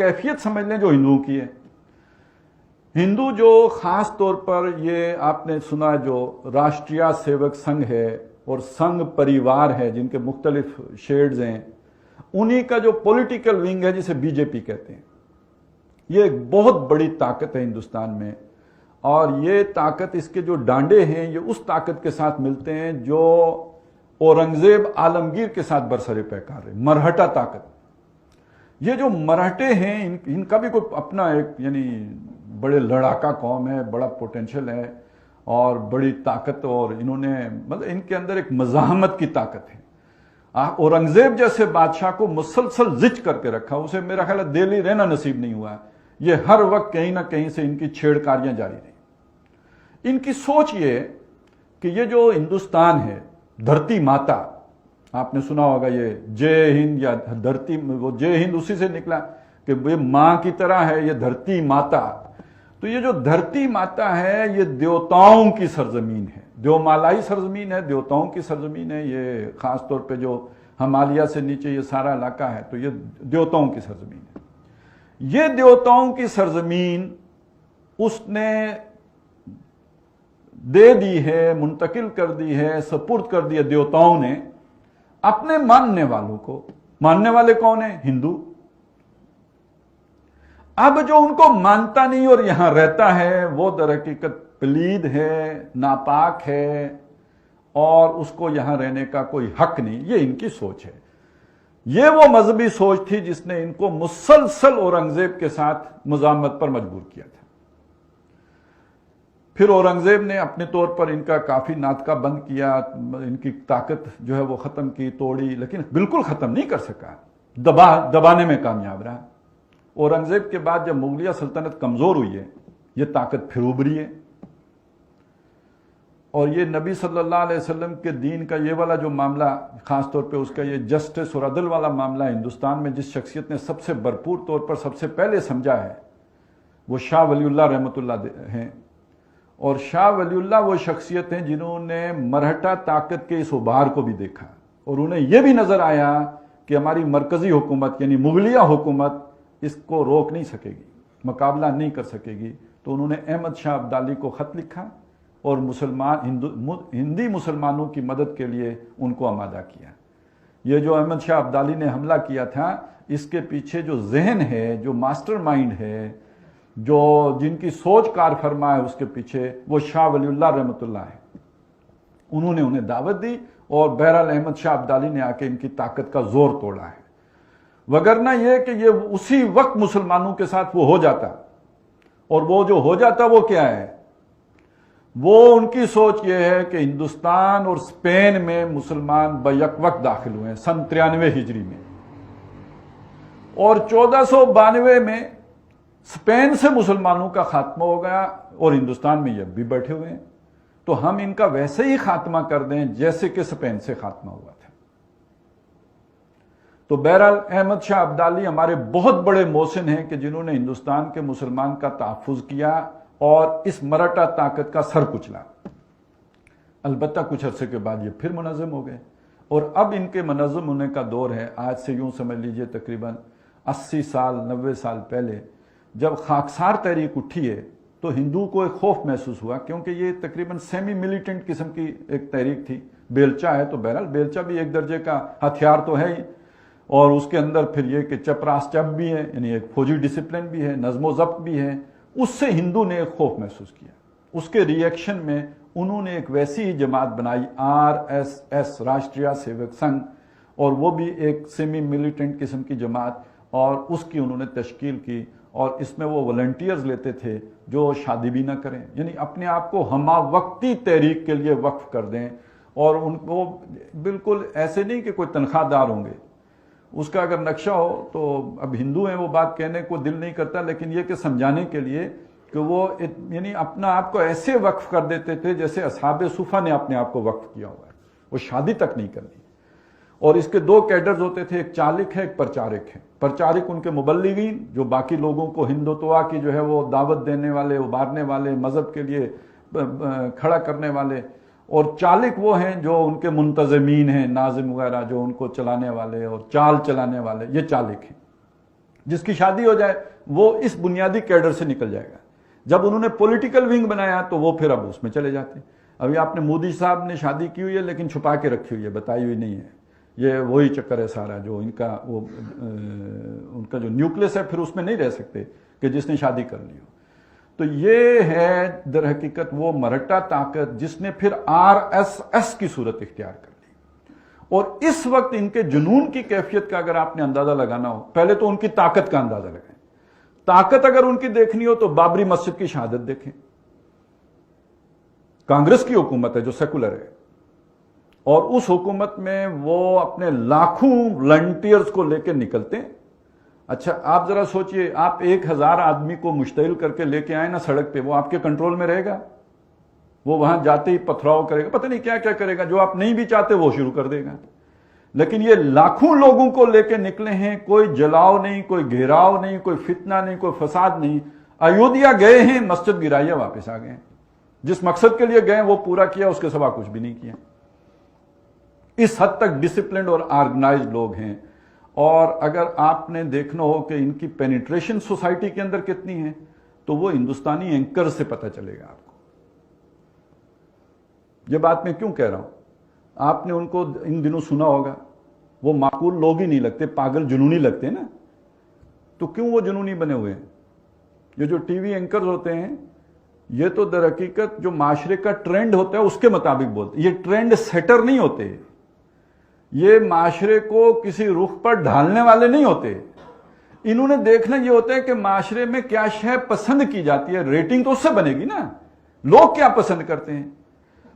कैफियत समझ लें जो हिंदुओं की है। हिंदू जो खास तौर पर ये आपने सुना जो राष्ट्रीय सेवक संघ है और संघ परिवार है जिनके मुख्तलिफ शेड्स हैं, उन्हीं का जो पॉलिटिकल विंग है जिसे बीजेपी कहते हैं, ये एक बहुत बड़ी ताकत है हिंदुस्तान में। और ये ताकत, इसके जो डांडे हैं, ये उस ताकत के साथ मिलते हैं जो औरंगजेब आलमगीर के साथ बरसरे पैकार है, मरहटा ताकत। ये जो मराठे हैं इनका भी कोई अपना एक यानी बड़े लड़ाका कौम है, बड़ा पोटेंशियल है और बड़ी ताकत, और इन्होंने मतलब इनके अंदर एक मज़ाहमत की ताकत है। औरंगजेब जैसे बादशाह को मुसलसल जिच करके रखा, उसे मेरा ख्याल है दिल्ली रहना नसीब नहीं हुआ। ये हर वक्त कहीं ना कहीं से इनकी छेड़कारियां जारी रही। इनकी सोच ये कि ये जो हिंदुस्तान है, धरती माता, आपने सुना होगा ये जय हिंद या धरती, वो जय हिंद उसी से निकला कि ये मां की तरह है, ये धरती माता। तो ये जो धरती माता है ये देवताओं की सरजमीन है, देवमालाई सरजमीन है, देवताओं की सरजमीन है। ये खास तौर पे जो हिमालय से नीचे ये सारा इलाका है तो ये देवताओं की सरजमीन है। ये देवताओं की सरजमीन उसने दे दी है, मुंतकिल कर दी है, सपुर्द कर दी है देवताओं ने अपने मानने वालों को। मानने वाले कौन है? हिंदू। अब जो उनको मानता नहीं और यहां रहता है वो दरहकीकत पलीद है, नापाक है और उसको यहां रहने का कोई हक नहीं। ये इनकी सोच है। ये वो मजहबी सोच थी जिसने इनको मुसलसल औरंगजेब के साथ मुजामत पर मजबूर किया था। फिर औरंगजेब ने अपने तौर पर इनका काफी नाटका बंद किया, इनकी ताकत जो है वो खत्म की, तोड़ी, लेकिन बिल्कुल खत्म नहीं कर सका, दबाने में कामयाब रहा। औरंगजेब के बाद जब मुगलिया सल्तनत कमजोर हुई है, ये ताकत फिर उभरी है। और ये नबी सल्लल्लाहु अलैहि वसल्लम के दीन का ये वाला जो मामला, खास तौर पे उसका ये जस्टिस और अदल वाला मामला हिंदुस्तान में जिस शख्सियत ने सबसे भरपूर तौर पर सबसे पहले समझा है वो शाह वलीउल्लाह रहमतुल्लाह हैं। और शाह वलीउल्लाह वो शख्सियत हैं जिन्होंने मरहटा ताकत के इस उभार को भी देखा और उन्हें यह भी नजर आया कि हमारी मरकजी हुकूमत यानी मुगलिया हुकूमत इसको रोक नहीं सकेगी, मुकाबला नहीं कर सकेगी। तो उन्होंने अहमद शाह अब्दाली को खत लिखा और हिंदी मुसलमानों की मदद के लिए उनको आमादा किया। ये जो अहमद शाह अब्दाली ने हमला किया था, इसके पीछे जो जहन है, जो मास्टरमाइंड है, जो जिनकी सोच कार फरमा है, उसके पीछे वो शाह वलीउल्लाह रहमतुल्लाह है। उन्होंने उन्हें दावत दी और बहरहाल अहमद शाह अब्दाली ने आके इनकी ताकत का जोर तोड़ा है। वगरना यह कि ये उसी वक्त मुसलमानों के साथ वो हो जाता, और वो जो हो जाता वो क्या है, वो उनकी सोच ये है कि हिंदुस्तान और स्पेन में मुसलमान बैक वक्त दाखिल हुए हैं सन 93 हिजरी में, और 1492 में स्पेन से मुसलमानों का खात्मा हो गया और हिंदुस्तान में ये भी बैठे हुए हैं। तो हम इनका वैसे ही खात्मा कर दें जैसे कि स्पेन से खात्मा हुआ था। तो बहरहाल अहमद शाह अब्दाली हमारे बहुत बड़े मोहसिन हैं कि जिन्होंने हिंदुस्तान के मुसलमान का तहफ़्फ़ुज़ किया और इस मराठा ताकत का सर कुचला। अलबत्ता कुछ अरसे के बाद ये फिर मुनज़्ज़म हो गए और अब इनके मुनज़्ज़म होने का दौर है। आज से यूं समझ लीजिए तकरीबन 80 साल 90 साल पहले जब खाकसार तहरीक उठी है तो हिंदू को एक खौफ महसूस हुआ, क्योंकि ये तकरीबन सेमी मिलिटेंट किस्म की एक तहरीक थी। बेलचा है तो बहरहाल बेलचा भी एक दर्जे का हथियार तो है ही, और उसके अंदर फिर ये कि चपरास चप भी है, यानी एक फौजी डिसिप्लिन भी है, नज़्मो ज़ब्त भी है। उससे हिंदू ने एक खौफ महसूस किया। उसके रिएक्शन में उन्होंने एक वैसी ही जमात बनाई, RSS, राष्ट्रीय सेवक संघ, और वो भी एक सेमी मिलिटेंट किस्म की जमात, और उसकी उन्होंने तश्कील की। और इसमें वो वॉलंटियर्स लेते थे जो शादी भी ना करें, यानी अपने आप को हमा वक्ती तहरीक के लिए वक्फ कर दें, और उनको बिल्कुल ऐसे नहीं कि कोई तनख्वाहदार होंगे। उसका अगर नक्शा हो तो अब हिंदू हैं वो बात कहने को दिल नहीं करता, लेकिन ये कि समझाने के लिए कि वो यानी अपना आप को ऐसे वक्फ कर देते थे जैसे असहाबे सुफा ने अपने आप को वक्फ किया हुआ है, वो शादी तक नहीं करनी। और इसके दो कैडर्स होते थे, एक चालिक है, एक प्रचारक है। प्रचारक उनके मुबल्लिगीन जो बाकी लोगों को हिंदुत्वा की जो है वो दावत देने वाले, उबारने वाले, मजहब के लिए खड़ा करने वाले, और चालिक वो हैं जो उनके मुंतजमीन हैं, नाजिम वगैरह जो उनको चलाने वाले और चाल चलाने वाले, ये चालिक हैं। جس کی شادی ہو جائے وہ اس بنیادی کیڈر سے نکل جائے گا. جب انہوں نے پولیٹیکل ونگ بنایا تو وہ پھر اب اس میں چلے جاتے ہیں. ابھی آپ نے مودی صاحب نے شادی کی ہوئی ہے لیکن چھپا کے رکھی ہوئی ہے, بتائی ہوئی نہیں ہے. یہ وہی چکر ہے سارا, جو ان کا جو نیوکلس ہے پھر اس میں نہیں رہ سکتے کہ جس نے شادی کر لی ہو. تو یہ ہے در حقیقت وہ مرہٹا طاقت جس نے پھر RSS کی صورت اختیار کر لی. اور اس وقت ان کے جنون کی کیفیت کا اگر آپ نے اندازہ لگانا ہو, پہلے تو ان کی طاقت کا اندازہ لگائیں. طاقت اگر ان کی دیکھنی ہو تو بابری مسجد کی شہادت دیکھیں. کانگریس کی حکومت ہے جو سیکولر ہے, اور اس حکومت میں وہ اپنے لاکھوں والنٹیئرز کو لے کے نکلتے ہیں. اچھا آپ ذرا سوچئے, آپ 1000 آدمی کو مشتعل کر کے لے کے آئیں نا سڑک پہ, وہ آپ کے کنٹرول میں رہے گا؟ وہ وہاں جاتے ہی پتھراؤ کرے گا, پتہ نہیں کیا کیا کرے گا, جو آپ نہیں بھی چاہتے وہ شروع کر دے گا. لیکن یہ لاکھوں لوگوں کو لے کے نکلے ہیں, کوئی جلاؤ نہیں, کوئی گھیراؤ نہیں, کوئی فتنہ نہیں, کوئی فساد نہیں. ایودھیا گئے ہیں, مسجد گرایا, واپس آ گئے. جس مقصد کے لیے گئے وہ پورا کیا, اس کے سوا کچھ بھی نہیں کیا. اس حد تک ڈسپلنڈ اور آرگنائزڈ لوگ ہیں. اور اگر آپ نے دیکھنا ہو کہ ان کی پینیٹریشن سوسائٹی کے اندر کتنی ہے تو وہ ہندوستانی اینکر سے پتہ چلے گا آپ کو. یہ بات میں کیوں کہہ رہا ہوں, آپ نے ان کو ان دنوں سنا ہوگا, وہ معقول لوگ ہی نہیں لگتے, پاگل جنونی لگتے ہیں نا. تو کیوں وہ جنونی بنے ہوئے ہیں؟ یہ جو ٹی وی اینکرز ہوتے ہیں یہ تو در حقیقت جو معاشرے کا ٹرینڈ ہوتا ہے اس کے مطابق بولتے ہیں. یہ ٹرینڈ سیٹر نہیں ہوتے, یہ معاشرے کو کسی رخ پر ڈھالنے والے نہیں ہوتے. انہوں نے دیکھنا یہ ہوتا ہے کہ معاشرے میں کیا شے پسند کی جاتی ہے, ریٹنگ تو اس سے بنے گی نا, لوگ کیا پسند کرتے ہیں.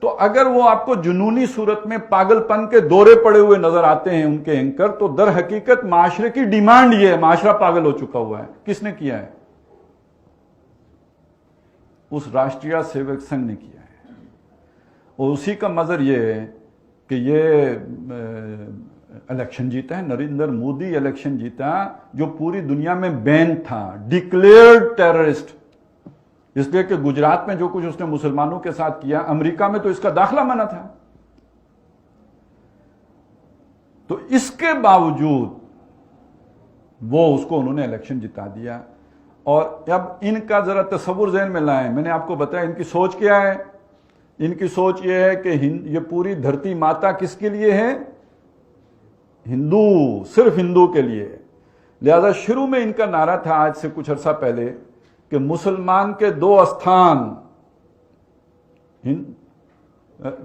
تو اگر وہ آپ کو جنونی صورت میں پاگل پن کے دورے پڑے ہوئے نظر آتے ہیں ان کے اینکر, تو در حقیقت معاشرے کی ڈیمانڈ یہ ہے, معاشرہ پاگل ہو چکا ہوا ہے. کس نے کیا ہے؟ اس راشٹریہ سیوک سنگھ نے کیا ہے. اور اسی کا مظہر یہ ہے کہ یہ الیکشن جیتا ہے, نریندر مودی الیکشن جیتا جو پوری دنیا میں بین تھا, ڈکلیئرڈ ٹیررسٹ. اس لیے کہ گجرات میں جو کچھ اس نے مسلمانوں کے ساتھ کیا, امریکہ میں تو اس کا داخلہ منع تھا. تو اس کے باوجود وہ اس کو انہوں نے الیکشن جتا دیا. اور اب ان کا ذرا تصور ذہن میں لائیں. میں نے آپ کو بتایا ان کی سوچ کیا ہے. ان کی سوچ یہ ہے کہ یہ پوری دھرتی ماتا کس کے لیے ہے؟ ہندو, صرف ہندو کے لیے. لہذا شروع میں ان کا نعرہ تھا آج سے کچھ عرصہ پہلے کہ مسلمان کے 2 استھان,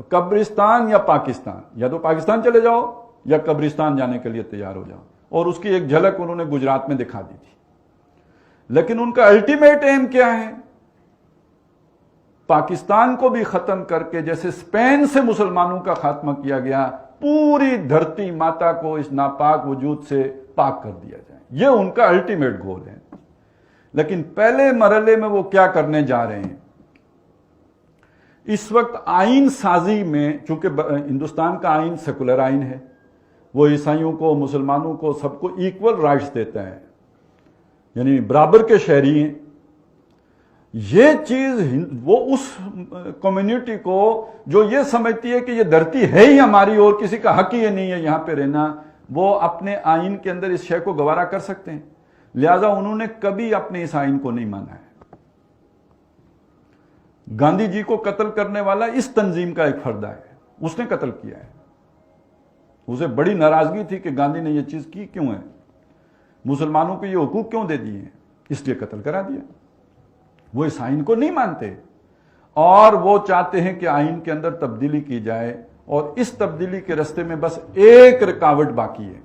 قبرستان یا پاکستان, یا تو پاکستان چلے جاؤ یا قبرستان جانے کے لیے تیار ہو جاؤ. اور اس کی ایک جھلک انہوں نے گجرات میں دکھا دی تھی. لیکن ان کا الٹیمیٹ ایم کیا ہے؟ پاکستان کو بھی ختم کر کے جیسے اسپین سے مسلمانوں کا خاتمہ کیا گیا, پوری دھرتی ماتا کو اس ناپاک وجود سے پاک کر دیا جائے. یہ ان کا الٹیمیٹ گول ہے. لیکن پہلے مرحلے میں وہ کیا کرنے جا رہے ہیں؟ اس وقت آئین سازی میں, چونکہ ہندوستان کا آئین سیکولر آئین ہے, وہ عیسائیوں کو, مسلمانوں کو, سب کو ایکول رائٹس دیتا ہے, یعنی برابر کے شہری ہیں. یہ چیز وہ اس کمیونٹی کو جو یہ سمجھتی ہے کہ یہ دھرتی ہے ہی ہماری اور کسی کا حق ہی نہیں ہے یہاں پہ رہنا, وہ اپنے آئین کے اندر اس شے کو گوارا کر سکتے ہیں. لہذا انہوں نے کبھی اپنے اس آئین کو نہیں مانا ہے. گاندھی جی کو قتل کرنے والا اس تنظیم کا ایک فردہ ہے, اس نے قتل کیا ہے. اسے بڑی ناراضگی تھی کہ گاندھی نے یہ چیز کی کیوں ہے, مسلمانوں کو یہ حقوق کیوں دے دیے ہیں, اس لیے قتل کرا دیا. وہ اس آئین کو نہیں مانتے اور وہ چاہتے ہیں کہ آئین کے اندر تبدیلی کی جائے, اور اس تبدیلی کے راستے میں بس ایک رکاوٹ باقی ہے,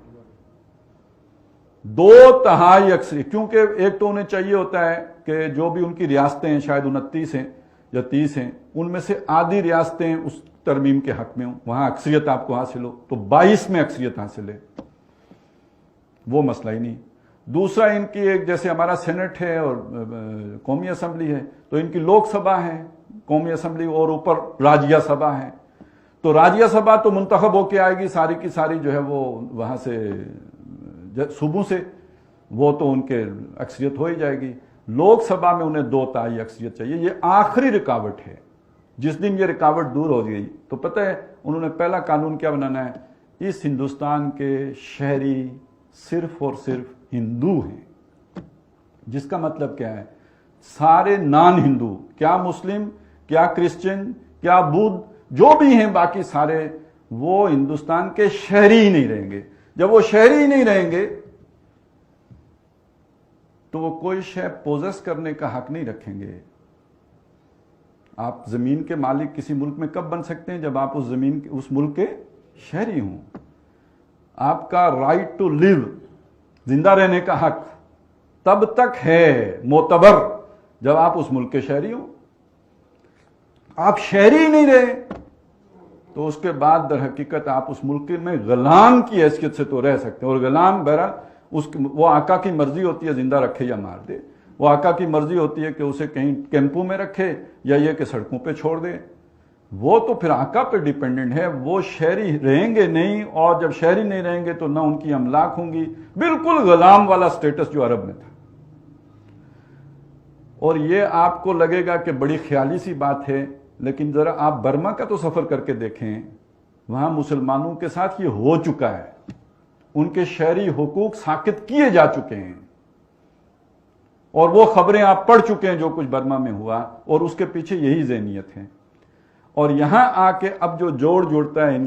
2/3 اکثریت. کیونکہ ایک تو انہیں چاہیے ہوتا ہے کہ جو بھی ان کی ریاستیں ہیں, شاید 29 ہیں یا 30 ہیں, ان میں سے آدھی ریاستیں اس ترمیم کے حق میں ہوں, وہاں اکثریت آپ کو حاصل ہو, تو 22 میں اکثریت حاصل ہے, وہ مسئلہ ہی نہیں. دوسرا ان کی ایک, جیسے ہمارا سینٹ ہے اور قومی اسمبلی ہے, تو ان کی لوک سبھا ہے, قومی اسمبلی, اور اوپر راجیہ سبھا ہے. تو راجیہ سبھا تو منتخب ہو کے آئے گی ساری کی ساری, جو ہے وہ وہاں سے صوبوں سے, وہ تو ان کے اکثریت ہو ہی جائے گی. لوک سبھا میں انہیں 2/3 اکثریت چاہیے. یہ آخری رکاوٹ ہے. جس دن یہ رکاوٹ دور ہو گئی تو پتہ ہے انہوں نے پہلا قانون کیا بنانا ہے, اس ہندوستان کے شہری صرف اور صرف ہندو ہیں. जिसका मतलब क्या है, सारे नॉन हिंदू, क्या मुस्लिम, क्या क्रिश्चियन, क्या बुद्ध, जो भी हैं बाकी सारे, वो हिंदुस्तान के शहरी ही नहीं रहेंगे। जब वो शहरी ही नहीं रहेंगे तो वो कोई शय पोजेस करने का हक नहीं रखेंगे। आप जमीन के मालिक किसी मुल्क में कब बन सकते हैं? जब आप उस जमीन के, उस मुल्क के शहरी हों। आपका राइट टू लिव, जिंदा रहने का हक, तब तक है मोतबर जब आप उस मुल्क के शहरी हो। आप शहरी ही नहीं रहे तो उसके बाद दर हकीकत आप उस मुल्क में गुलाम की हैसियत से तो रह सकते हैं। और गुलाम बहरहाल वो आका की मर्जी होती है जिंदा रखे या मार दे। वो आका की मर्जी होती है कि उसे कहीं कैंपों में रखे या ये कि सड़कों पे छोड़ दे। वो तो फिर आका पे डिपेंडेंट है। वो शहरी रहेंगे नहीं, और जब शहरी नहीं रहेंगे तो ना उनकी अमलाक होंगी। बिल्कुल गुलाम वाला स्टेटस जो अरब में था। और ये आपको लगेगा कि बड़ी ख्याली सी बात है, लेकिन जरा आप बर्मा का तो सफर करके देखें। वहां मुसलमानों के साथ ये हो चुका है। उनके शहरी हुकूक साकित किए जा चुके हैं, और वो खबरें आप पढ़ चुके हैं जो कुछ बर्मा में हुआ, और उसके पीछे यही ज़हनियत है। और यहां आके अब जो जोड़ जोड़ता है